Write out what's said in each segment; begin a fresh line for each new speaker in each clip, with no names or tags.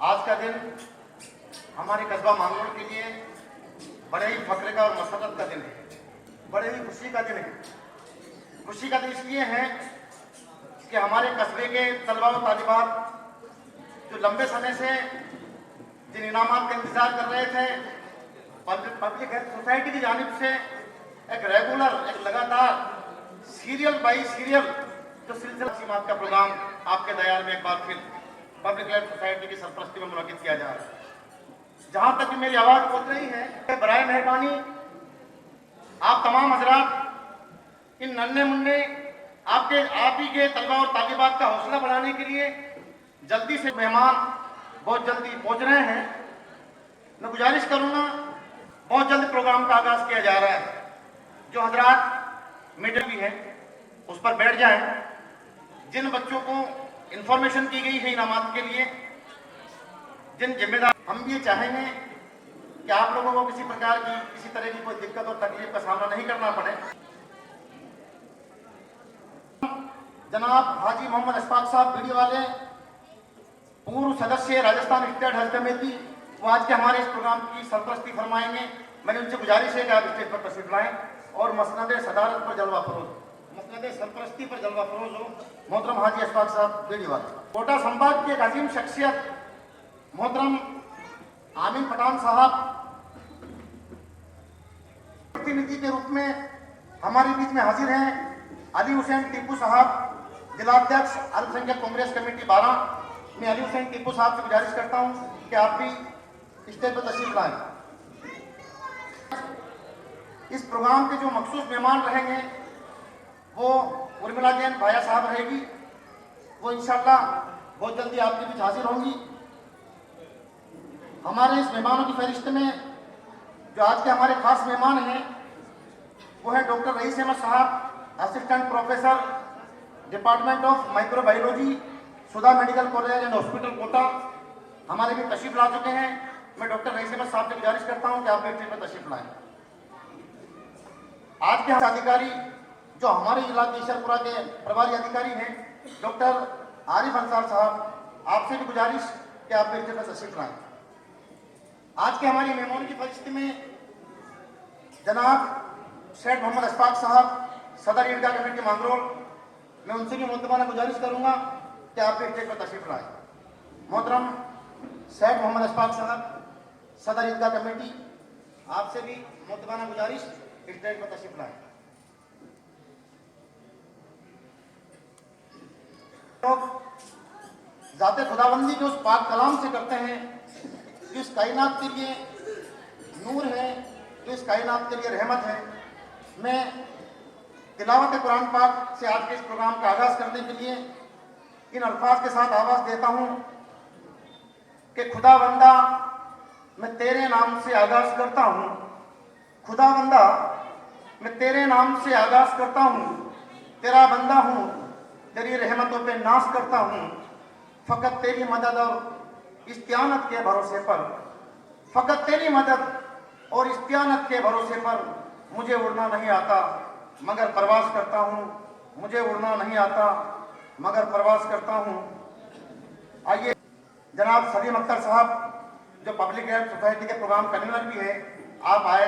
आज का दिन हमारे कस्बा मांगरोल के लिए बड़े ही फख्र का और मसरत का दिन है, बड़े ही खुशी का दिन है। खुशी का दिन इसलिए है कि हमारे कस्बे के तलबा व तालिबात जो लंबे समय से जिन इनामात का इंतजार कर रहे थे, पब्लिक हेल्थ सोसाइटी की जानिब से एक रेगुलर, एक लगातार सीरियल बाई सीरियल जो सिलसिला सीमात का प्रोग्राम आपके दयाल में एक बार फिर पब्लिक हेल्थ सोसाइटी की सरपरस्ती में मुनक्किद किया जा रहा है। जहां तक मेरी आवाज पहुंच रही है, बराए मेहरबानी आप तमाम हजरात इन नन्हे मुन्ने आप ही के तलबा और तालिबात का हौसला बढ़ाने के लिए जल्दी से मेहमान बहुत जल्दी पहुंच रहे हैं। मैं गुजारिश करूंगा, बहुत जल्द प्रोग्राम का आगाज किया जा रहा है। जो हजरात मीडिया भी है उस पर बैठ जाएं। जिन बच्चों को इंफॉर्मेशन की गई है इनामात के लिए, जिन जिम्मेदार, हम ये चाहेंगे कि आप लोगों को किसी प्रकार की किसी तरह की कोई दिक्कत और तकलीफ का सामना नहीं करना पड़े। जनाब हाजी मोहम्मद अशफाक साहब वीडियो वाले, पूर्व सदस्य राजस्थान स्टेट हज कमेटी, वो आज के हमारे इस प्रोग्राम की सरपरस्ती फरमाएंगे। मैंने उनसे गुजारिश है कि आप स्टेज पर तशरीफ लाएं और मसनद सदारत पर जलवा फरोज, मसनद सरपरस्ती पर जलवा फरोज हो मोहतरम हाजी अशफाक साहब वीडियो वाले। कोटा संभाग की एक अजीम शख्सियत मोहतरम आमिन पठान साहब प्रतिनिधि के रूप में हमारे बीच में हाजिर हैं। अली हुसैन टीपू साहब, जिलाध्यक्ष अल्पसंख्यक कांग्रेस कमेटी 12। मैं अली हुसैन टीपू साहब से गुजारिश करता हूं कि आप भी स्टेज पर तशरीफ लाएं। इस प्रोग्राम के जो मखसूस मेहमान रहेंगे वो उर्मिला जैन भाया साहब रहेगी, वो इंशाअल्लाह बहुत जल्दी आपके बीच हाजिर होंगी। हमारे इस मेहमानों की फहरिस्त में जो आज के हमारे खास मेहमान हैं वो है डॉक्टर रईस अहमद साहब, assistant professor department of microbiology, Sudha medical college and hospital Kota, हमारे भी तशरीफ ला चुके हैं। मैं डॉक्टर रईस अहमद साहब से गुजारिश करता हूं कि आप भी स्टेज पर तशरीफ लाएं। आज के अधिकारी जो हमारे जिला के ईशरपुरा के प्रभारी अधिकारी हैं डॉक्टर आरिफ अंसार साहब, आपसे भी गुजारिश कि आप भी स्टेज पर तशरीफ लाएं। आज के हमारी मेहमान की फहरिस्त में जनाब शेख मोहम्मद अशफाक साहब, सदर ईदगाह कमेटी मांगरोल, मैं उनसे भी मोहतबाना गुजारिश करूंगा कि आप भी स्टेज पर तशरीफ लाएं। मोहतरम शेख मोहम्मद अशफाक साहब, सदर ईदगाह कमेटी, आपसे भी मोहतबाना गुजारिश स्टेज पर तशरीफ लाएं। लोग जाते खुदाबंदी के उस पाक कलाम से करते हैं जो इस कायनात के लिए नूर है, जो इस कायनात के लिए रहमत है। मैं तिलावत कुरान पाक से आज के इस प्रोग्राम का आगाज करने के लिए इन अल्फाज के साथ आवाज देता हूं कि खुदावंदा मैं तेरे नाम से आगाज करता हूं, खुदावंदा मैं तेरे नाम से आगाज करता हूं, तेरा बंदा हूं, तेरी रहमतों पे नाज करता हूं। फकत तेरी मदद और इस्तियानत के भरोसे पर, फकत तेरी मदद और इस्तियानत के भरोसे पर मुझे उड़ना नहीं आता मगर प्रवास करता हूँ, मुझे उड़ना नहीं आता मगर प्रवास करता हूँ। आइए जनाब सलीम अख्तर साहब जो पब्लिक हेल्थ सोसाइटी के प्रोग्राम कन्वीनर भी है, आप आए।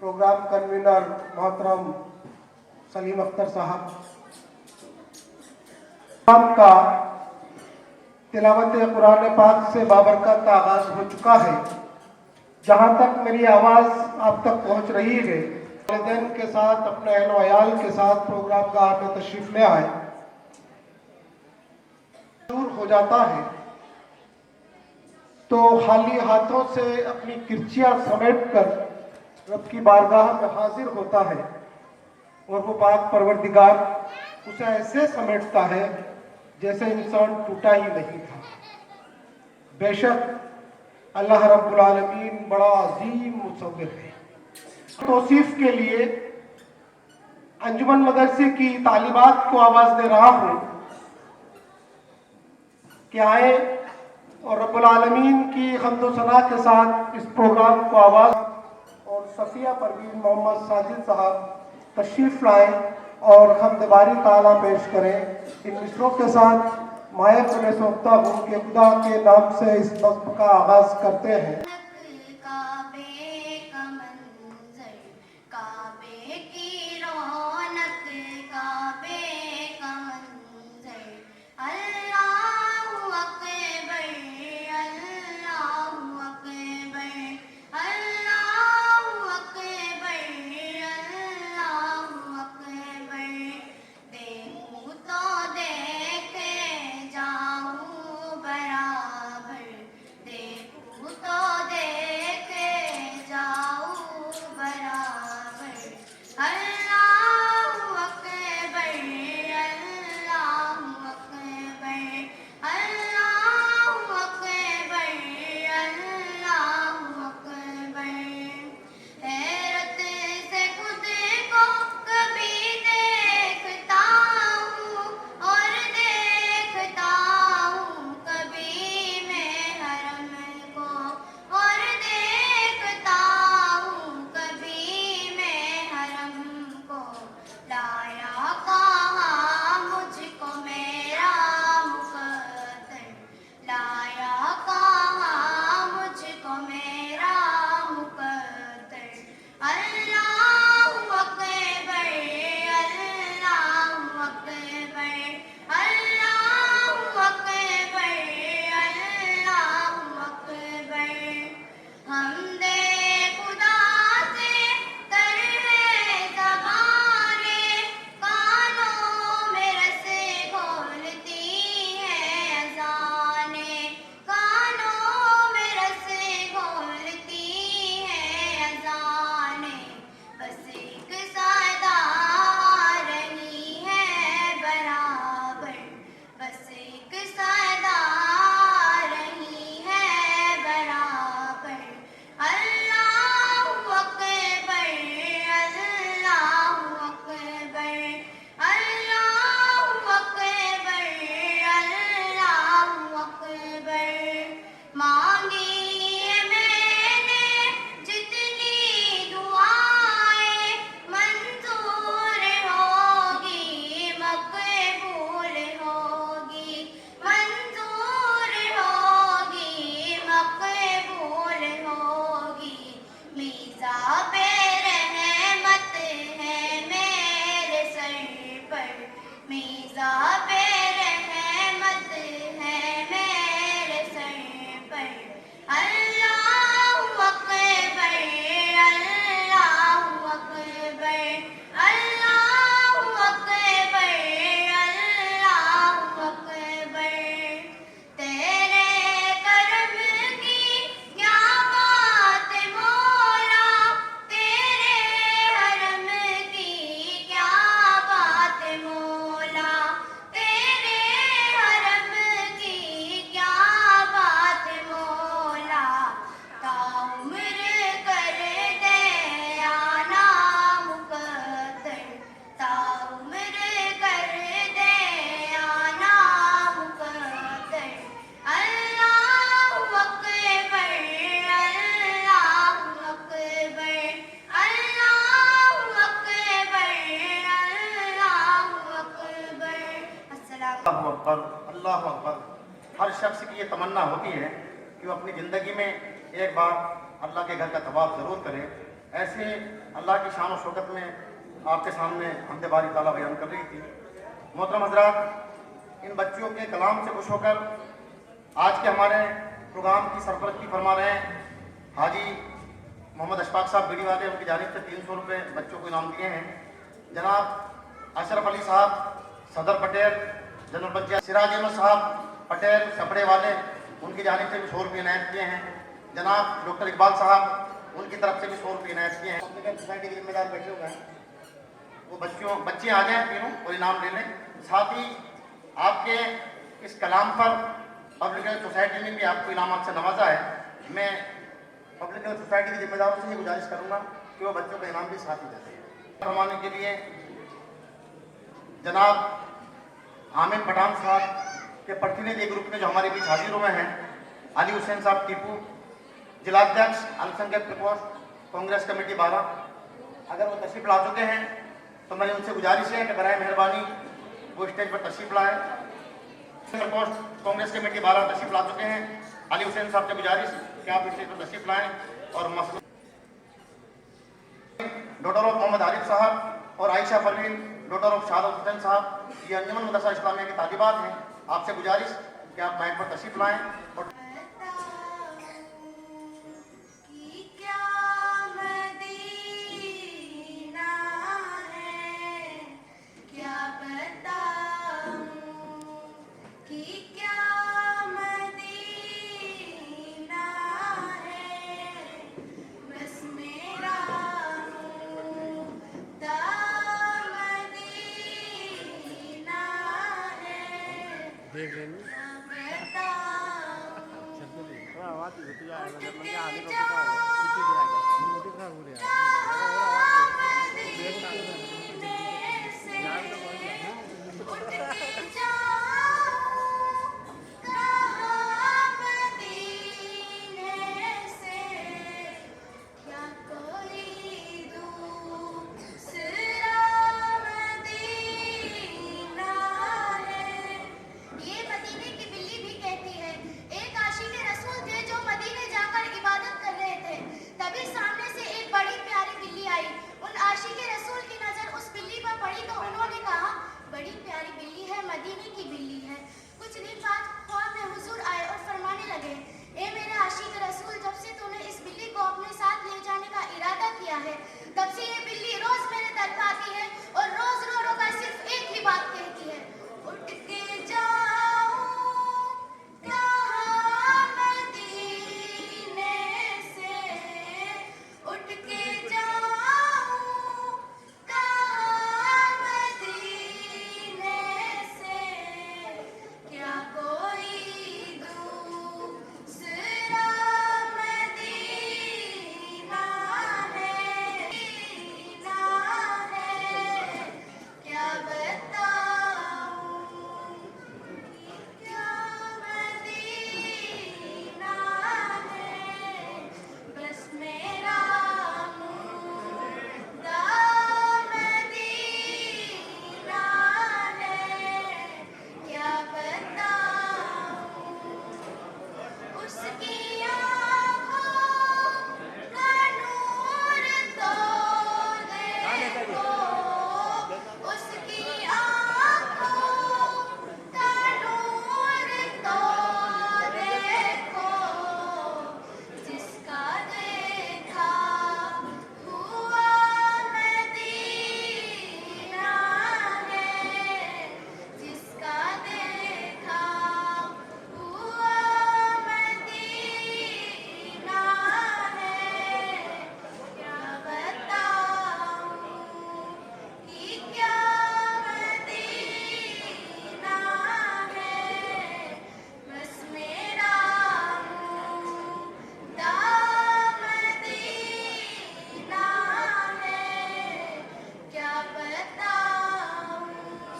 प्रोग्राम कन्वीनर मोहतरम सलीम अख्तर साहब का तिलावत कुरान पाक से बाबरकत आगाज हो चुका है। जहाँ तक मेरी आवाज़ आप तक पहुँच रही है, वालिदैन के साथ अपने अहल वयाल के साथ प्रोग्राम गाह में तशरीफ ले आए। दूर हो जाता है तो खाली हाथों से अपनी किरचियाँ समेट कर रब की बारगाह में हाजिर होता है और वो पाक परवरदिगार उसे ऐसे समेटता है जैसे इंसान टूटा ही नहीं था। बेशक अल्लाह रब्बुल आलमीन बड़ा अजीम मुसव्विर है। तौसीफ के लिए अंजुमन मदरसे की तालिबात को आवाज़ दे रहा हूँ कि आए और रब्बुल आलमीन की हम्द व सना के साथ इस प्रोग्राम को आवाज़ और सफिया परवीन मोहम्मद साजिद साहब तशरीफ़ लाएँ और हमदबारी ताला पेश करें। इन मिसरों के साथ माया को मैं सौंपता हूँ कि खुदा के नाम से इस वक्त का आगाज़ करते हैं।
देखूं तो
अल्लाहु अकबर, अल्लाहु अकबर। हर शख्स की ये तमन्ना होती है कि वो अपनी ज़िंदगी में एक बार अल्लाह के घर का तवाफ ज़रूर करे। ऐसे अल्लाह की शान और शौकत में आपके सामने हमद बारी ताला बयान कर रही थी। मोहतरम हज़रात, इन बच्चियों के कलाम से खुश होकर आज के हमारे प्रोग्राम की सरपरस्ती फरमा रहे हैं हाजी मोहम्मद अशफाक साहब बीड़ी वाले, उनकी जानिब से 300 रुपये बच्चों को इनाम दिए हैं। जनाब अशरफ अली साहब सदर पटेल जनरल पंचायत, सिराज अहमद साहब पटेल कपड़े वाले, उनकी जानिब से भी 100 रुपये इनायत किए हैं। जनाब डॉक्टर इकबाल साहब, उनकी तरफ से भी 100 रुपये इनायत किए हैं। सोसाइटी के जिम्मेदार बैठे हुए हैं, वो बच्चे आ जाएं तीनों और इनाम ले लें। साथ ही आपके इस कलाम पर पब्लिक हेल्थ सोसाइटी ने भी आपको इनाम से नवाजा है। मैं पब्लिक हेल्थ सोसाइटी के जिम्मेदारों से ये गुजारिश करूंगा कि वो बच्चों का इनाम भी साथ ही देते हैं। फरमाने के लिए जनाब आमिर पठान साहब के प्रतिनिधि ग्रुप में जो हमारे बीच हाजिर हुए हैं, अली हुसैन साहब टीपू, जिलाध्यक्ष अल्पसंख्यक प्रकोष्ठ कांग्रेस कमेटी 12, अगर वो तशरीफ ला चुके हैं तो मेरी उनसे गुजारिश है कि बराए मेहरबानी वो स्टेज पर तशरीफ लाए। प्रकोष्ठ कांग्रेस कमेटी 12 तशरीफ ला चुके हैं। अली हुसैन साहब से गुजारिश कि आप स्टेज पर तशरीफ लाएं और मसला डॉक्टर ऑफ मोहम्मद आरिफ साहब और आयशा परवीन डॉक्टर ऑफ शहादत हुसैन साहब, ये अंजुमन मदरसा इस्लामिया के तालिबात हैं। आपसे गुजारिश कि आप माइक पर तशरीफ लाएं और
देख लेंगे थोड़ा आवाज होती जाएगा, मतलब मैं आगे रोटी का रोटी दे आएगा, रोटी खराब हो रहा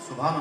सुभान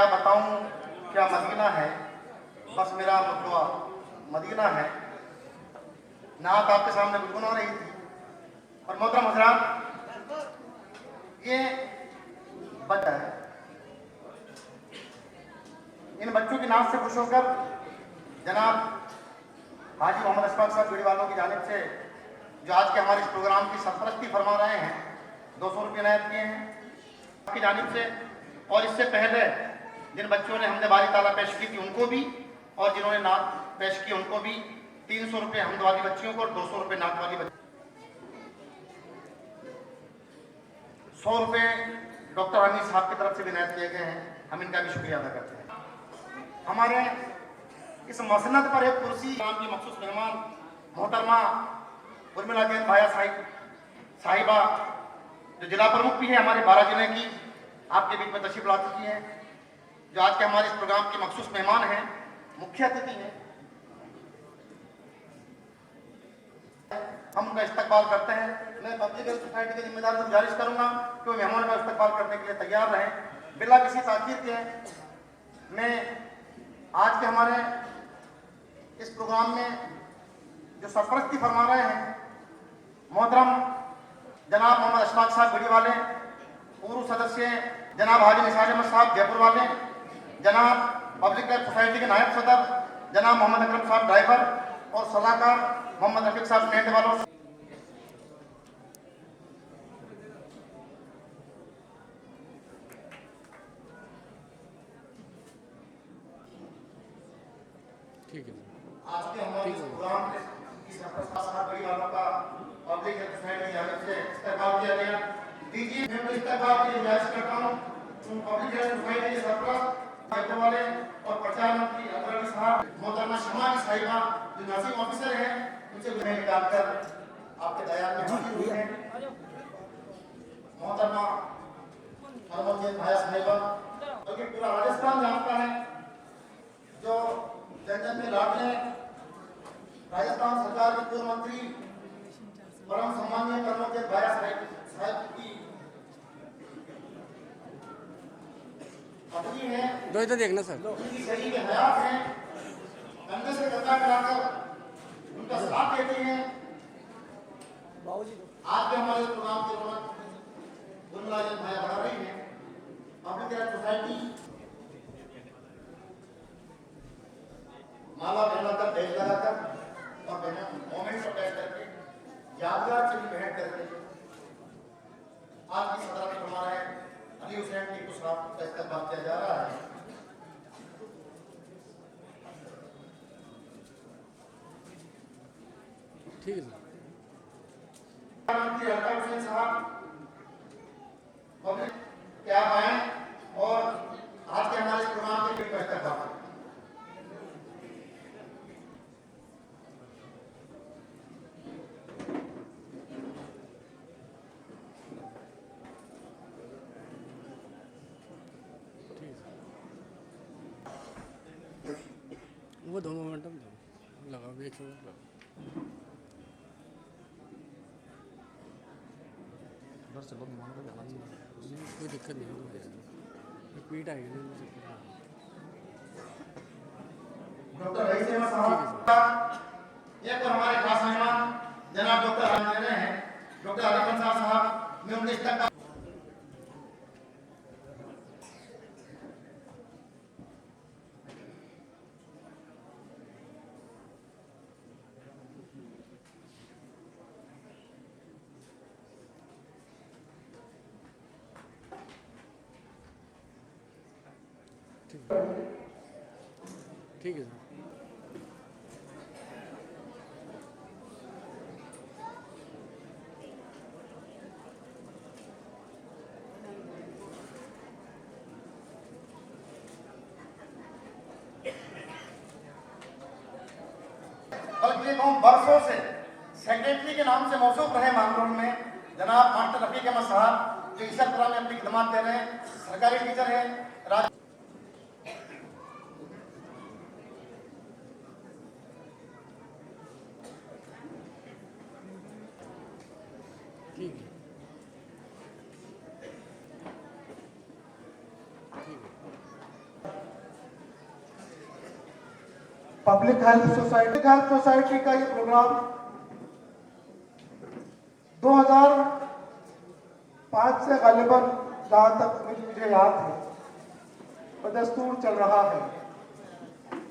क्या बताऊं क्या मदीना है, बस मेरा मुद्दा मदीना है। नात आपके सामने गुनगुना रही थी। और मोहतरम हजरात, ये बच्चा है, इन बच्चों की नात से खुश होकर जनाब हाजी मोहम्मद अशफाक साहब बीड़ी वालों की जानिब से जो आज के हमारे इस प्रोग्राम की सरपरस्ती फरमा रहे हैं, 200 रुपये नायत किए हैं आपकी जानिब से। और इससे पहले जिन बच्चों ने हमने बारी ताला पेश की थी उनको भी, और जिन्होंने नात पेश की उनको भी 300 रुपये हमद वाली बच्चियों को और 200 रुपये नात वाली बच्ची, 100 रुपये डॉक्टर हमीद साहब की तरफ से भी नायत किए गए हैं। हम इनका भी शुक्रिया अदा करते हैं। हमारे इस मसनद पर एक कुर्सी नाम की मखसूस मेहमान मोहतरमा उर्मिला जैन भाया साहिबा जो जिला प्रमुख भी है हमारे 12 जिले की, आपके बीच में तशरीफ ला चुकी हैं, जो आज के हमारे इस प्रोग्राम की मखसूस मेहमान हैं, मुख्य अतिथि हैं। हम उनका इस्तकबाल करते हैं। मैं पब्लिक हेल्थ सोसाइटी के जिम्मेदार से गुजारिश करूंगा कि वो मेहमान का इस्तकबाल करने के लिए तैयार रहें बिला किसी ताकीर के। मैं आज के हमारे इस प्रोग्राम में जो सरपरस्ती फरमा रहे हैं मोहतरम जनाब मोहम्मद अशफाक साहब बीड़ी वाले, पूर्व सदस्य जनाब हाजी निसार अहमद साहब जयपुर वाले, जनाब पब्लिक हेल्थ सोसाइटी के नायब सदर जनाब मोहम्मद अकरम साहब ड्राइवर और सलाहकार मोहम्मद रफीक साहब टेंट वालों।
ठीक है
आज के हमारे इस प्रोग्राम में इस बड़ी वालों का पब्लिक हेल्थ सोसाइटी की जानिब से इस्तेमाल किया गया। दीजिए मैं तो इस्तेमाल की गुजारिश करता हूँ पब्लिक हेल्थ सोसाइटी के सरपरस्त जयपुर वाले और प्रचार मंत्री अकबर अली साहब, मोहतरमा शमा की साहिबा जो नर्सिंग ऑफिसर हैं, उनसे विनय निकालकर आपके दयाल में हाजिर हुई हैं। मोहतरमा हरमत भाया साहिबा जो कि पूरा राजस्थान जानता है, जो जन जन में लाडले राजस्थान सरकार के पूर्व मंत्री परम सम्मानीय कर्मोदय भाया साहब की पत्नी है,
दो इधर देखना सर,
उनकी सही में हयात है, कंधे से कंधा मिलाकर उनका साथ देते हैं। आज के हमारे प्रोग्राम के दौरान उर्मिला जैन भाया बढ़ा रही है। पब्लिक हेल्थ सोसाइटी माला पहनाकर ढेर लगाकर और मोमेंट अटैच करके यादगार छवि भेंट करके आज की सदर में हमारा अली हुसैन की कुछ रात का इस्तेमाल किया जा रहा है।
ठीक है
मंत्री अली हुसैन साहब पब्लिक क्या आए और आज के हमारे प्रोग्राम के लिए इस्तेमाल
वो दो मोमेंटम लगा एक मिनट लगा। कोई दिक्कत नहीं है, पीट आएगी
डॉक्टर रईस अहमद साहब एक और हमारे खास मेहमान जनाब डॉक्टर रामजने हैं, डॉक्टर आरिफ अंसार साहब, मैं उनके इस्तेमाल
ठीक है सर।
बल्कि हम बरसों से सेक्रेटरी के नाम से मौसूफ रहे मामलों में जनाब मास्टर रफीक अहमद साहब जो इशरतरा में अपनी खिदमत दे रहे हैं, सरकारी टीचर हैं।
ठीक है ठीक है।
पब्लिक हेल्थ सोसाइटी का ये प्रोग्राम 2005 से गालिबन जहाँ तक मुझे याद है बदस्तूर चल रहा है।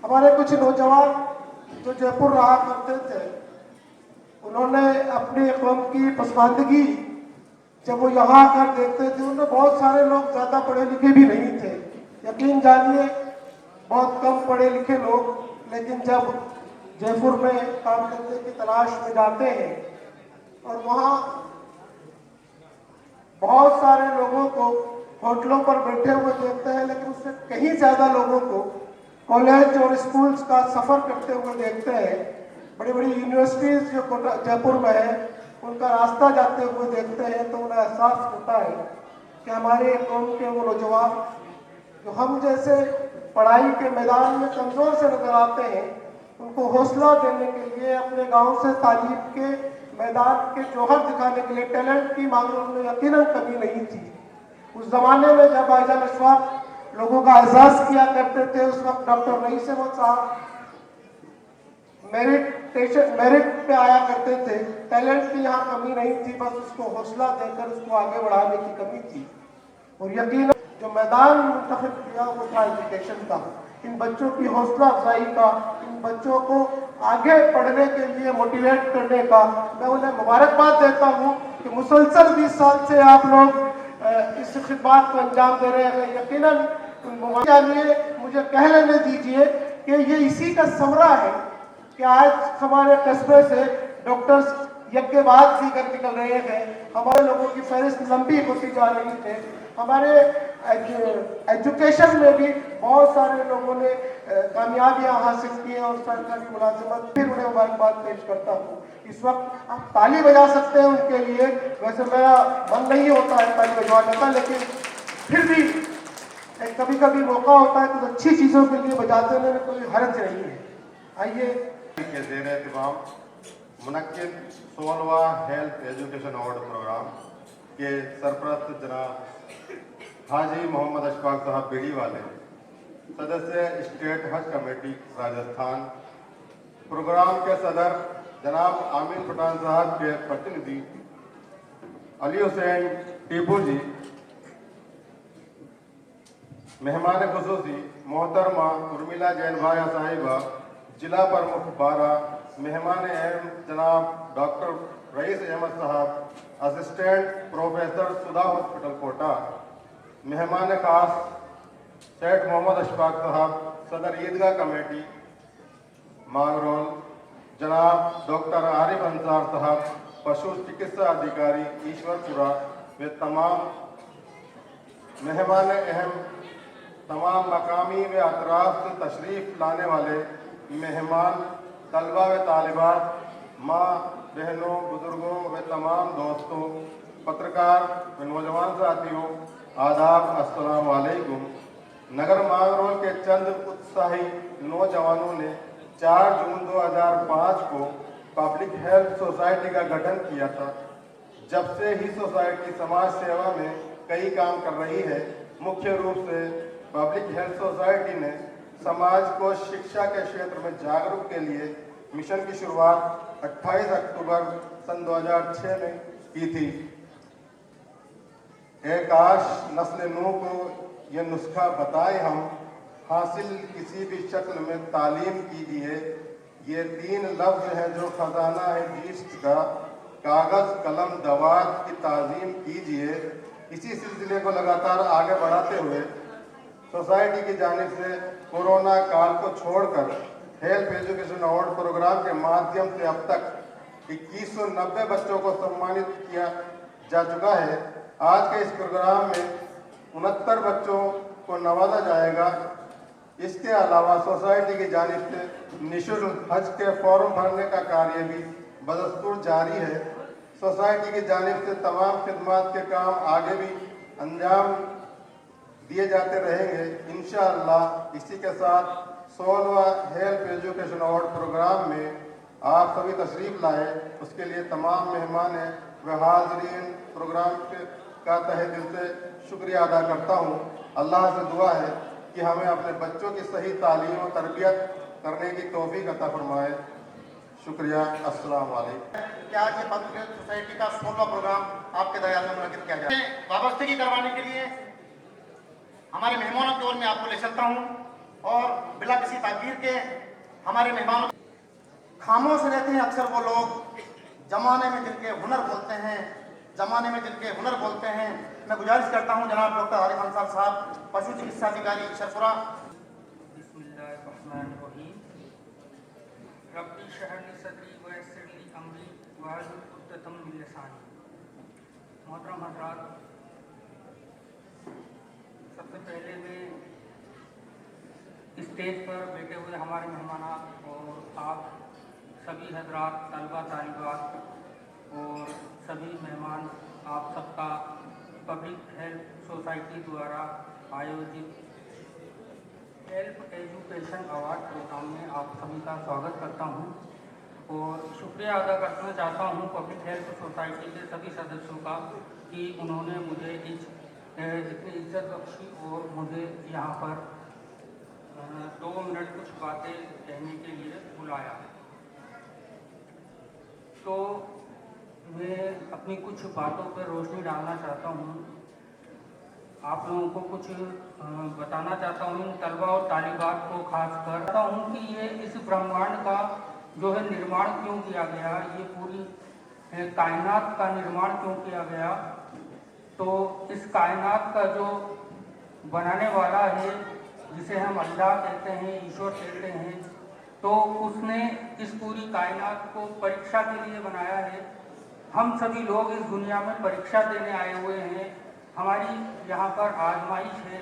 हमारे कुछ नौजवान जो जयपुर रहा करते थे, उन्होंने अपनी कौम की पसमानदगी जब वो यहाँ आकर देखते थे, उनमें बहुत सारे लोग ज़्यादा पढ़े लिखे भी नहीं थे। यकीन जानिए बहुत कम पढ़े लिखे लोग, लेकिन जब जयपुर में काम करने की तलाश में जाते हैं और वहाँ बहुत सारे लोगों को होटलों पर बैठे हुए देखते हैं, लेकिन उससे कहीं ज़्यादा लोगों को कॉलेज और स्कूल्स का सफ़र करते हुए देखते हैं। बड़ी बड़ी यूनिवर्सिटीज़ जो जयपुर में है उनका रास्ता जाते हुए देखते हैं, तो उन्हें एहसास होता है कि हमारे कौम के वो नौजवान जो हम जैसे पढ़ाई के मैदान में कमज़ोर से नजर आते हैं, उनको हौसला देने के लिए अपने गांव से तालीम के मैदान के जौहर दिखाने के लिए टैलेंट की मांगों में यकीनन कमी नहीं थी। उस जमाने में जब भाईजान अशफाक लोगों का एहसास किया करते थे, उस वक्त डॉक्टर रईस अहमद साहब मेरिट पे आया करते थे। टैलेंट की यहाँ कमी नहीं थी, बस उसको हौसला देकर उसको आगे बढ़ाने की कमी थी। और यकीनन जो मैदान मुंतखब किया वो था एजुकेशन का, इन बच्चों की हौसला अफजाई का, इन बच्चों को आगे पढ़ने के लिए मोटिवेट करने का मैं उन्हें मुबारकबाद देता हूँ कि मुसलसल 20 साल से आप लोग इस खिदमत को अंजाम दे रहे हैं। यकीनन मुझे कह लेने दीजिए कि ये इसी का समरा है कि आज हमारे कस्बे से डॉक्टर्स यज्ञ बाद सीकर निकल रहे हैं। हमारे लोगों की फहरिस्त लंबी होती जा रही है। हमारे एजुकेशन में भी बहुत सारे लोगों ने कामयाबियां हासिल की हैं और सरकारी मुलाजिमत, फिर उन्हें मुबारकबाद पेश करता हूँ। इस वक्त आप ताली बजा सकते हैं उनके लिए, वैसे मेरा मन नहीं होता है ताली बजवाने का, लेकिन फिर भी कभी कभी मौका होता है कुछ अच्छी चीज़ों के लिए बजाते में कोई हर्ज नहीं है। आइए
के ज़ेर एहतमाम मुनक्किद 16वां हेल्थ एजुकेशन अवार्ड प्रोग्राम के सरपरस्त जनाब हाजी मोहम्मद अशफाक साहब बीड़ी वाले, सदस्य स्टेट हज कमेटी राजस्थान, प्रोग्राम के सदर जनाब आमिर पठान साहब के प्रतिनिधि अली हुसैन टीपू जी, मेहमान खुसूसी मोहतरमा उर्मिला जैन भाया साहिबा, जिला प्रमुख 12, मेहमान अहम जनाब डॉक्टर रईस अहमद साहब, असिस्टेंट प्रोफेसर सुधा हॉस्पिटल कोटा, मेहमान खास सेठ मोहम्मद अशफाक साहब, सदर ईदगाह कमेटी मांगरोल, जनाब डॉक्टर आरिफ अंसार साहब, पशु चिकित्सा अधिकारी ईश्वरपुरा, वे तमाम मेहमान अहम तमाम मकामी व अतराफ से तशरीफ़ लाने वाले मेहमान, तलबा व तालिबात, माँ बहनों बुजुर्गों व तमाम दोस्तों, पत्रकार व नौजवान साथियों, आदाब, अस्सलाम वालेकुम। नगर मांगरोल के चंद उत्साही नौजवानों ने 4 जून 2005 को पब्लिक हेल्थ सोसाइटी का गठन किया था। जब से ही सोसाइटी समाज सेवा में कई काम कर रही है। मुख्य रूप से पब्लिक हेल्थ सोसाइटी ने समाज को शिक्षा के क्षेत्र में जागरूक के लिए मिशन की शुरुआत 28 अक्टूबर सन 2006 में की थी। काश नस्ल नूह को यह नुस्खा बताए हम, हासिल किसी भी शक्ल में तालीम कीजिए। ये 3 लफ्ज हैं जो खजाना है जीस्ट का, कागज़ कलम दवात की ताज़ीम कीजिए। इसी सिलसिले को लगातार आगे बढ़ाते हुए सोसाइटी की जानिब से कोरोना काल को छोड़कर हेल्थ एजुकेशन अवार्ड प्रोग्राम के माध्यम से अब तक 2190 बच्चों को सम्मानित किया जा चुका है। आज के इस प्रोग्राम में 69 बच्चों को नवाजा जाएगा। इसके अलावा सोसाइटी की जानिब से निःशुल्क हज के फॉर्म भरने का कार्य भी बदस्तूर जारी है। सोसाइटी की जानिब से तमाम खिदमात के काम आगे भी अंजाम दिए जाते रहेंगे इंशाअल्लाह। इसी के साथ 16वां हेल्थ एजुकेशन अवार्ड प्रोग्राम में आप सभी तशरीफ़ लाए, उसके लिए तमाम मेहमान व हाज़रीन प्रोग्राम का तहे दिल से शुक्रिया अदा करता हूँ। अल्लाह से दुआ है कि हमें अपने बच्चों की सही तालीम और तरबियत करने की तौफीक अता फरमाए। शुक्रिया। अस्सलाम वालेकुम।
कि आज ये पब्लिक सोसाइटी का 16वां प्रोग्राम आपके दयाल में मुनक़िद किया जाए। वाबस्तगी करवाने के लिए हमारे मेहमानों की ओर मैं आपको ले चलता हूँ और बिला किसी ताकीर के हमारे मेहमानों खामोश रहते हैं अक्सर वो लोग जमाने में जिनके हुनर बोलते हैं, जमाने में जिनके हुनर बोलते हैं। मैं गुजारिश करता हूँ जनाब डॉक्टर आरिफ अंसार साहब, पशु चिकित्सा अधिकारी शरपुरा।
बिस्मिल्लाहिर्रहमानिर्रहीम। रब्बी इश्रह ली सदरी व यस्सिर ली अमरी वाहलुल उक़दतम मिन लिसानी। मोहतरम हज़रात, सबसे पहले मैं स्टेज पर बैठे हुए हमारे मेहमान और आप सभी हजरात, तलबा तालिबात और सभी मेहमान, आप सबका पब्लिक हेल्थ सोसाइटी द्वारा आयोजित हेल्थ एजुकेशन अवार्ड प्रोग्राम में आप सभी का स्वागत करता हूं और शुक्रिया अदा करना चाहता हूं पब्लिक हेल्थ सोसाइटी के सभी सदस्यों का कि उन्होंने मुझे इतनी इज्जत बख्शी और मुझे यहाँ पर 2 मिनट कुछ बातें कहने के लिए बुलाया। तो मैं अपनी कुछ बातों पर रोशनी डालना चाहता हूँ, आप लोगों को कुछ बताना चाहता हूँ इन तलबा और तालिबात को खास कर चाहता हूँ कि ये इस ब्रह्मांड का जो है निर्माण क्यों किया गया, ये पूरी कायनात का निर्माण क्यों किया गया। तो इस कायनात का जो बनाने वाला है, जिसे हम अल्लाह कहते हैं, ईश्वर कहते हैं, तो उसने इस पूरी कायनात को परीक्षा के लिए बनाया है। हम सभी लोग इस दुनिया में परीक्षा देने आए हुए हैं। हमारी यहाँ पर आजमाइश है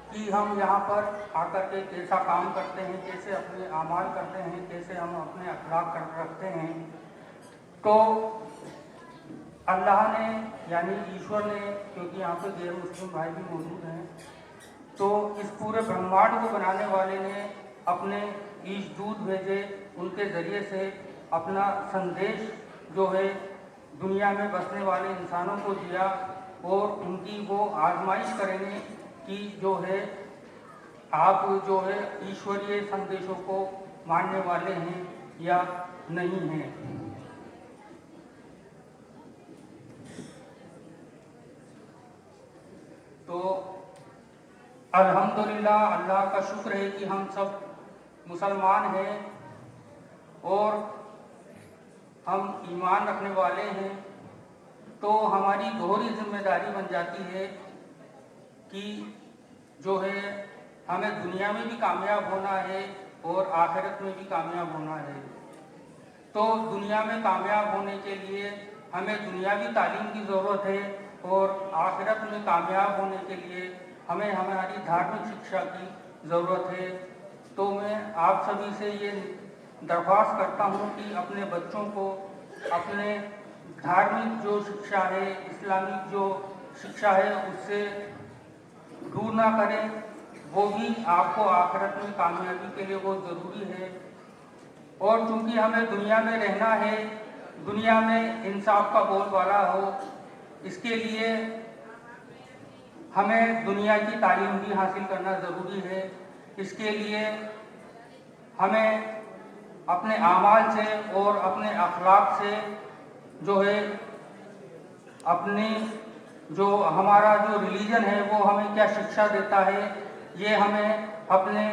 कि हम यहाँ पर आकर के कैसा काम करते हैं, कैसे अपने आमाल करते हैं, कैसे हम अपने अखलाक कर रखते हैं। तो अल्लाह ने यानी ईश्वर ने, क्योंकि यहाँ पे गैर मुस्लिम भाई भी मौजूद हैं, तो इस पूरे ब्रह्मांड को बनाने वाले ने अपने ईश दूत भेजे, उनके ज़रिए से अपना संदेश जो है दुनिया में बसने वाले इंसानों को दिया और उनकी वो आजमाइश करेंगे कि जो है आप जो है ईश्वरीय संदेशों को मानने वाले हैं या नहीं हैं। तो अल्हम्दुलिल्लाह, अल्लाह का शुक्र है कि हम सब मुसलमान हैं और हम ईमान रखने वाले हैं। तो हमारी दोहरी जिम्मेदारी बन जाती है कि जो है हमें दुनिया में भी कामयाब होना है और आखिरत में भी कामयाब होना है। तो दुनिया में कामयाब होने के लिए हमें दुनियावी तालीम की ज़रूरत है और आखिरत में कामयाब होने के लिए हमें हमारी धार्मिक शिक्षा की ज़रूरत है। तो मैं आप सभी से ये दरख्वास्त करता हूँ कि अपने बच्चों को अपने धार्मिक जो शिक्षा है, इस्लामिक जो शिक्षा है, उससे दूर ना करें। वो भी आपको आखिरत में कामयाबी के लिए बहुत ज़रूरी है। और चूँकि हमें दुनिया में रहना है, दुनिया में इंसाफ का बोलबाला हो, इसके लिए हमें दुनिया की तालीम भी हासिल करना ज़रूरी है। इसके लिए हमें अपने आमाल से और अपने अखलाक से जो है अपनी जो हमारा जो रिलीजन है वो हमें क्या शिक्षा देता है, ये हमें अपने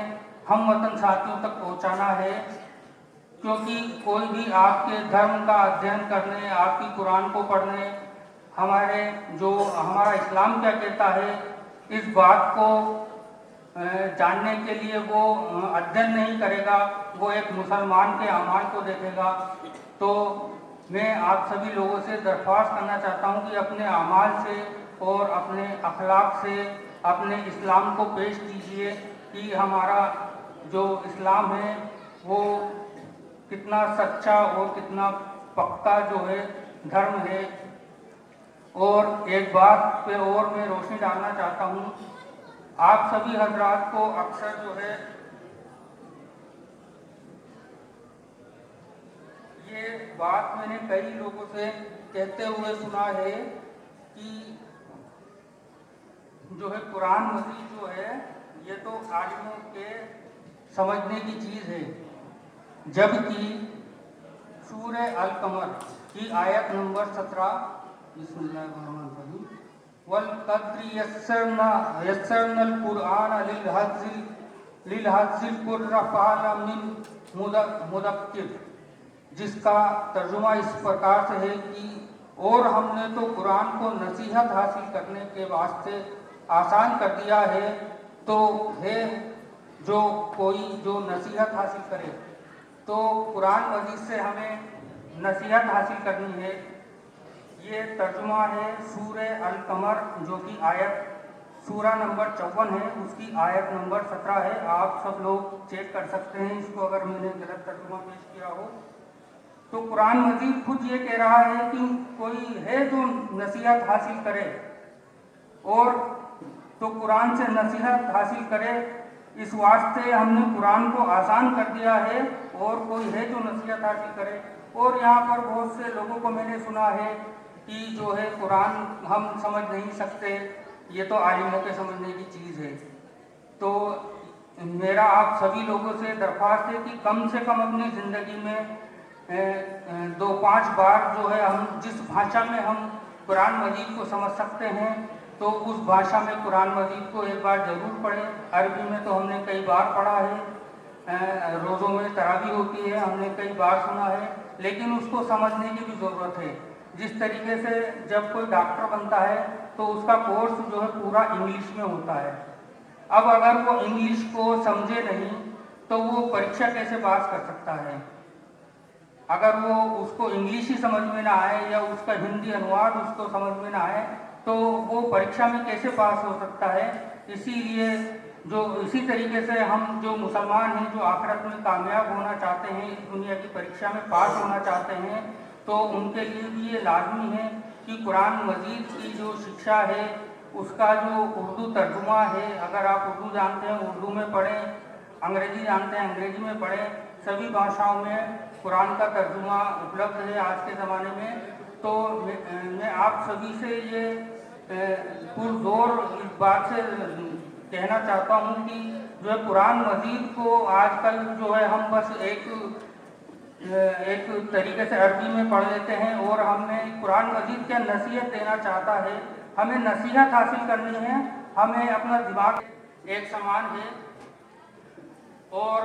हम वतन साथियों तक पहुंचाना है। क्योंकि कोई भी आपके धर्म का अध्ययन करने, आपकी कुरान को पढ़ने, हमारे जो हमारा इस्लाम क्या कहता है, इस बात को जानने के लिए वो अध्ययन नहीं करेगा, वो एक मुसलमान के अमाल को देखेगा। तो मैं आप सभी लोगों से दरख्वास्त करना चाहता हूँ कि अपने अमाल से और अपने अखलाक से अपने इस्लाम को पेश कीजिए कि हमारा जो इस्लाम है वो कितना सच्चा और कितना पक्का जो है धर्म है। और एक बात पे और मैं रोशनी डालना चाहता हूँ, आप सभी हजरात को अक्सर जो है ये बात मैंने कई लोगों से कहते हुए सुना है कि जो है कुरान मजीद जो है ये तो आलिमों के समझने की चीज़ है, जबकि सूरह अल कमर की आयत नंबर 17 बिस्मिल्लाहिर्रहमानिर्रहीम वल क़द्रि यस्सरनल कुरआन लिल कुर्रफ़ाना मिन मुदक्किर, जिसका तर्जुमा इस प्रकार से है कि और हमने तो कुरान को नसीहत हासिल करने के वास्ते आसान कर दिया है, तो है जो कोई जो नसीहत हासिल करे। तो कुरान मजीद से हमें नसीहत हासिल करनी है। ये तर्जुमा है सूरह अल कमर, जो कि आयत सूरा नंबर 54 है, उसकी आयत नंबर 17 है। आप सब लोग चेक कर सकते हैं इसको, अगर मैंने गलत तर्जुमा पेश किया हो। तो कुरान मजीद खुद ये कह रहा है कि कोई है जो नसीहत हासिल करे, और तो कुरान से नसीहत हासिल करे, इस वास्ते हमने कुरान को आसान कर दिया है, और कोई है जो नसीहत हासिल करे। और यहाँ पर बहुत से लोगों को मैंने सुना है कि जो है कुरान हम समझ नहीं सकते, ये तो आलिमों के समझने की चीज़ है। तो मेरा आप सभी लोगों से दरख्वास्त है कि कम से कम अपनी ज़िंदगी में 2-5 बार जो है हम जिस भाषा में हम कुरान मजीद को समझ सकते हैं, तो उस भाषा में कुरान मजीद को एक बार ज़रूर पढ़ें। अरबी में तो हमने कई बार पढ़ा है, रोज़ों में तरावी होती है, हमने कई बार सुना है, लेकिन उसको समझने की भी ज़रूरत है। जिस तरीके से जब कोई डॉक्टर बनता है तो उसका कोर्स जो है पूरा इंग्लिश में होता है। अब अगर वो इंग्लिश को समझे नहीं तो वो परीक्षा कैसे पास कर सकता है? अगर वो उसको इंग्लिश ही समझ में ना आए या उसका हिंदी अनुवाद उसको समझ में ना आए तो वो परीक्षा में कैसे पास हो सकता है? इसीलिए जो इसी तरीके से हम जो मुसलमान हैं, जो आखिरत में कामयाब होना चाहते हैं, इस दुनिया की परीक्षा में पास होना चाहते हैं, तो उनके लिए भी ये लाजमी है कि कुरान मजीद की जो शिक्षा है उसका जो उर्दू तर्जुमा है, अगर आप उर्दू जानते हैं उर्दू में पढ़ें, अंग्रेज़ी जानते हैं अंग्रेज़ी में पढ़ें, सभी भाषाओं में कुरान का तर्जुमा उपलब्ध है आज के ज़माने में। तो मैं आप सभी से ये पुरजोर इस बात से कहना चाहता हूँ कि जो है कुरान मजीद को आजकल जो है हम बस एक तरीके से अरबी में पढ़ लेते हैं, और हमें कुरान मजीद क्या नसीहत देना चाहता है, हमें नसीहत हासिल करनी है। हमें अपना दिमाग एक समान है, और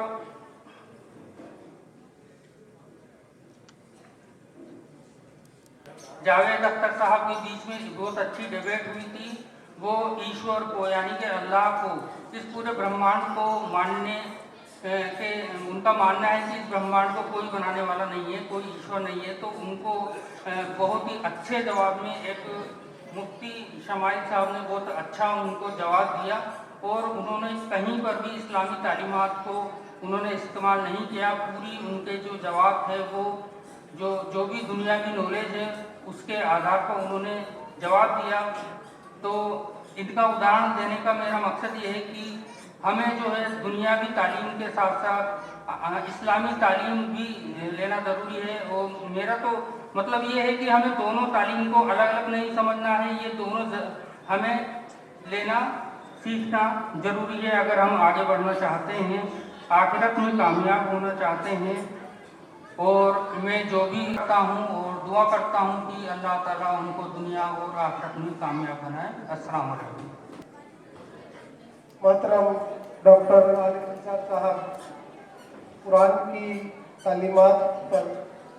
जावेद अख्तर साहब के बीच में बहुत अच्छी डिबेट हुई थी। वो ईश्वर को यानी कि अल्लाह को, इस पूरे ब्रह्मांड को मानने के उनका मानना है कि इस ब्रह्मांड को कोई बनाने वाला नहीं है, कोई ईश्वर नहीं है। तो उनको बहुत ही अच्छे जवाब में एक मुफ्ती शमाइल साहब ने बहुत अच्छा उनको जवाब दिया, और उन्होंने कहीं पर भी इस्लामी तालीमात को उन्होंने इस्तेमाल नहीं किया। पूरी उनके जो जवाब थे वो जो भी दुनियावी नॉलेज है उसके आधार पर उन्होंने जवाब दिया। तो इनका उदाहरण देने का मेरा मकसद ये है कि हमें जो है दुनियावी तालीम के साथ साथ इस्लामी तालीम भी लेना ज़रूरी है। और मेरा तो मतलब ये है कि हमें दोनों तालीम को अलग अलग नहीं समझना है, ये दोनों हमें लेना सीखना ज़रूरी है अगर हम आगे बढ़ना चाहते हैं, आखिरत में कामयाब होना चाहते हैं। और मैं जो भी करता हूँ और दुआ करता हूँ कि अल्लाह ताला उनको दुनिया और आखिरत में कामयाब बनाए। अस्सलाम वालेकुम।
मोहतरम डॉक्टर आलिम अंसार साहब कुरान की तालीमात पर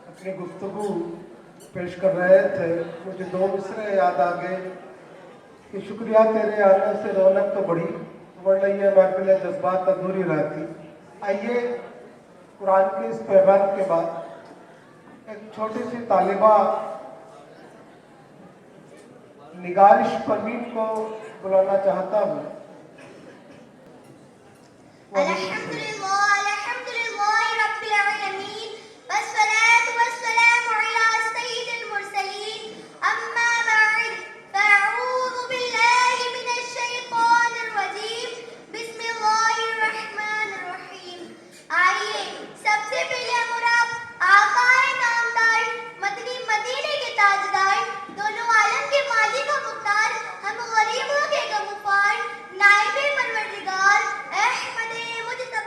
अपनी गुफ्तगू पेश कर रहे थे। मुझे 2 मिसरे याद आ गए कि शुक्रिया तेरे आने से रौनक तो बढ़ी, वरना ये महफिल जज्बात अधूरी रहती। आइए कुरान के इस पैगाम के बाद एक छोटी सी तालिबा निगारिश परवीन को बुलाना चाहता हूँ।
नाइबे परवरदिगार अहमद मुज्तबा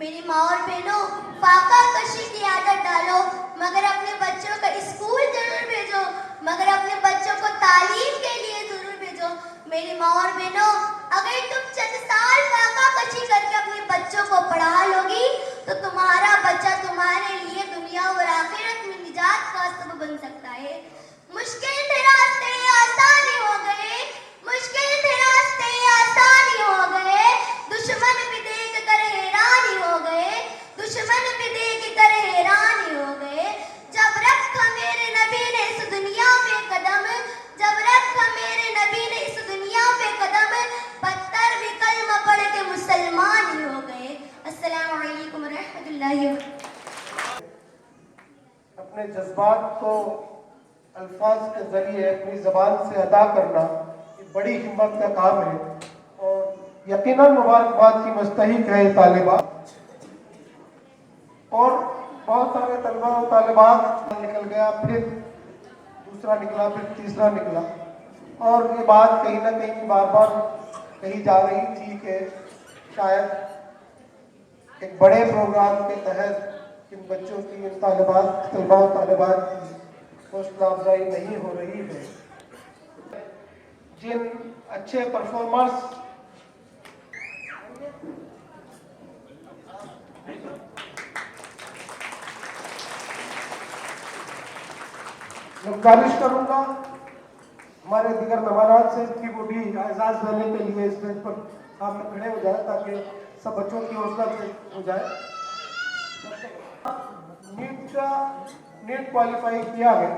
मेरी माँ और बहनों, फाका कशी की आदत डालो, मगर अपने बच्चों को स्कूल जरूर भेजो, मगर अपने बच्चों को तालीम के लिए जरूर भेजो। मेरी माँ और बहनों, अगर तुम चंद साल फाका कशी करके अपने बच्चों को पढ़ा लोगी तो तुम्हारा बच्चा तुम्हारे लिए दुनिया और आखिरत में निजात का सबब बन सकता है। मुश्किल थे रास्ते आसानी हो गए, मुश्किल थे रास्ते आसानी हो गए, दुश्मन भी देख कर हैरानी हो गए, दुश्मन भी देख कर हैरानी हो गए। जब रखा मेरे नबी ने इस दुनिया पे कदम, जब रखा मेरे नबी ने इस दुनिया पे कदम, पत्थर भी कलमा पढ़ के मुसलमान ही हो गए। अस्सलामु अलैकुम रहमतुल्लाहि व बरकातहू।
अपने जज्बात को अल्फाज के जरिए अपनी ज़बान से अदा करना ये बड़ी हिम्मत का काम है और यकीनन मुबारकबाद की मुस्तहिक है ये तालिबा। और बहुत सारे तलबा और तालिबात निकल गया, फिर दूसरा निकला, फिर तीसरा निकला, और ये बात कहीं ना कहीं बार बार कही जा रही थी कि शायद एक बड़े प्रोग्राम के तहत इन बच्चों की, इन तालिबात, तलबा और तालिबात की हौसला अफजाई नहीं हो रही है। जिन अच्छे परफॉर्मर्स मैं गुजारिश करूंगा हमारे दिगर मेहमान से कि वो भी एजाज देने के लिए स्टेज पर सामने खड़े हो जाए ताकि सब बच्चों की हौसला हो जाए। नीट क्वालिफाई किया है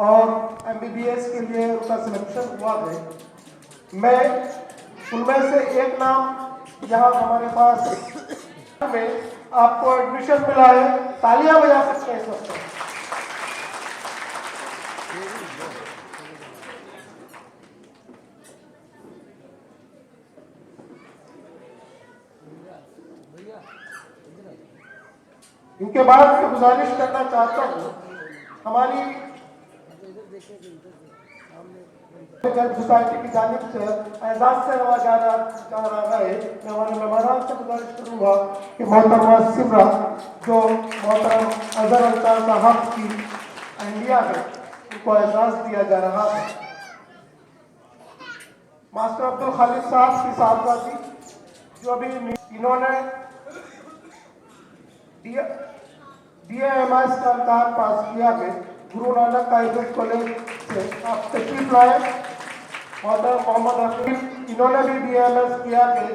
और MBBS के लिए उनका सिलेक्शन हुआ है। मैं उनमें से एक नाम यहाँ हमारे पास में आपको एडमिशन मिला है, तालियां बजा सकते हैं सब। इनके बाद मैं गुजारिश करना चाहता हूँ हमारी सोसाइटी की जानिब से एजाज से नवाजा जा रहा है। मैं हमारे मेहमान से गुजारिश करूँगा कि मोहतरमा सिमरा जो मोहतरम अजहर अल्ताफ साहब की अहलिया है उनको एजाज दिया जा रहा है। मास्टर अब्दुल खालिद साहब की साहबजादी जो अभी इन्होंने DAMS का इम्तहान पास किया है, गुरु नानक काइदेट कॉलेज से आप तशरीफ लाए। मोहतरम मोहम्मद रफीक इन्होंने भी DAMS किया है,